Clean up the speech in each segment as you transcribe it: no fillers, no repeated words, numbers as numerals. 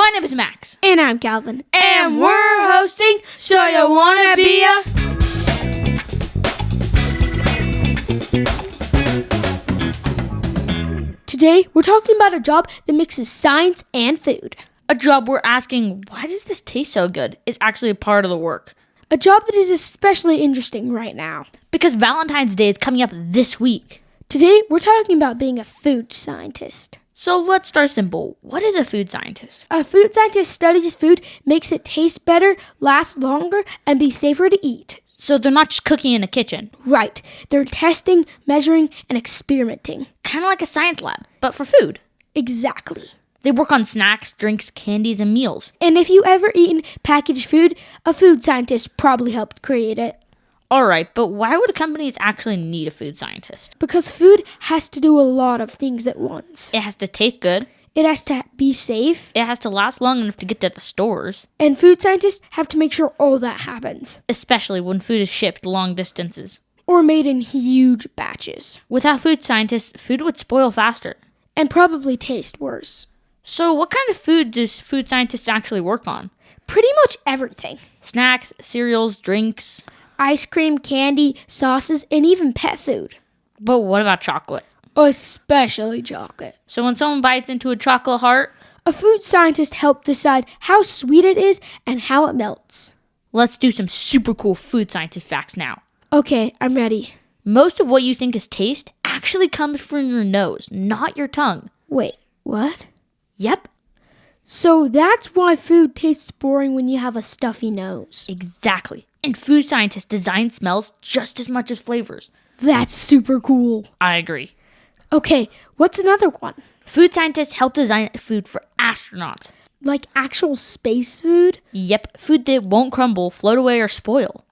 My name is Max. And I'm Calvin. And we're hosting So You Wanna Be a... Today, we're talking about a job that mixes science and food. A job we're asking, why does this taste so good? Is actually a part of the work. A job that is especially interesting right now. Because Valentine's Day is coming up this week. Today, we're talking about being a food scientist. So let's start simple. What is a food scientist? A food scientist studies food, makes it taste better, last longer, and be safer to eat. So they're not just cooking in a kitchen. Right. They're testing, measuring, and experimenting. Kind of like a science lab, but for food. Exactly. They work on snacks, drinks, candies, and meals. And if you ever eaten packaged food, a food scientist probably helped create it. Alright, but why would companies actually need a food scientist? Because food has to do a lot of things at once. It has to taste good. It has to be safe. It has to last long enough to get to the stores. And food scientists have to make sure all that happens. Especially when food is shipped long distances. Or made in huge batches. Without food scientists, food would spoil faster. And probably taste worse. So what kind of food does food scientists actually work on? Pretty much everything. Snacks, cereals, drinks. Ice cream, candy, sauces, and even pet food. But what about chocolate? Especially chocolate. So when someone bites into a chocolate heart, a food scientist helps decide how sweet it is and how it melts. Let's do some super cool food scientist facts now. Okay, I'm ready. Most of what you think is taste actually comes from your nose, not your tongue. Wait, what? Yep. So that's why food tastes boring when you have a stuffy nose. Exactly. And food scientists design smells just as much as flavors. That's super cool. I agree. Okay, what's another one? Food scientists help design food for astronauts. Like actual space food? Yep, food that won't crumble, float away, or spoil.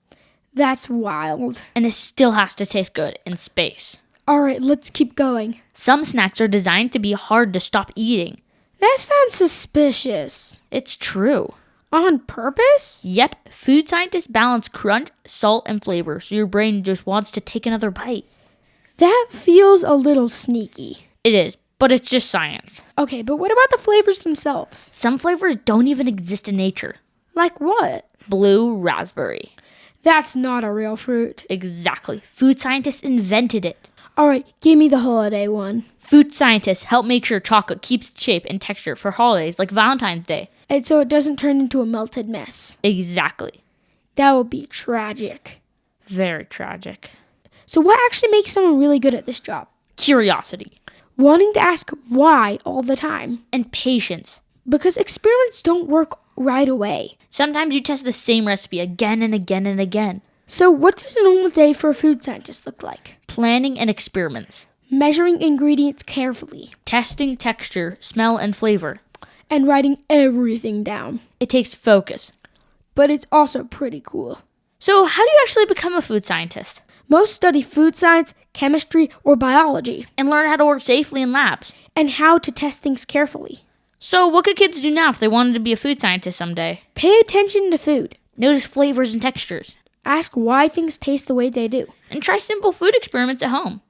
That's wild. And it still has to taste good in space. Alright, let's keep going. Some snacks are designed to be hard to stop eating. That sounds suspicious. It's true. On purpose? Yep, food scientists balance crunch, salt, and flavor, so your brain just wants to take another bite. That feels a little sneaky. It is, but it's just science. Okay, but what about the flavors themselves? Some flavors don't even exist in nature. Like what? Blue raspberry. That's not a real fruit. Exactly. Food scientists invented it. Alright, give me the holiday one. Food scientists help make sure chocolate keeps its shape and texture for holidays like Valentine's Day. And so it doesn't turn into a melted mess. Exactly. That would be tragic. Very tragic. So what actually makes someone really good at this job? Curiosity. Wanting to ask why all the time. And patience. Because experiments don't work right away. Sometimes you test the same recipe again and again and again. So what does a normal day for a food scientist look like? Planning and experiments. Measuring ingredients carefully. Testing texture, smell, and flavor. And writing everything down. It takes focus. But it's also pretty cool. So how do you actually become a food scientist? Most study food science, chemistry, or biology. And learn how to work safely in labs. And how to test things carefully. So what could kids do now if they wanted to be a food scientist someday? Pay attention to food. Notice flavors and textures. Ask why things taste the way they do. And try simple food experiments at home.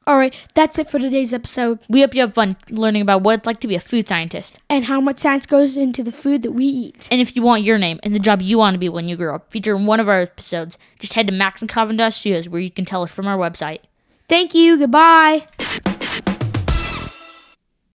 Alright, that's it for today's episode. We hope you have fun learning about what it's like to be a food scientist. And how much science goes into the food that we eat. And if you want your name and the job you want to be when you grow up featured in one of our episodes, just head to Max and Calvin Studios where you can tell us from our website. Thank you. Goodbye.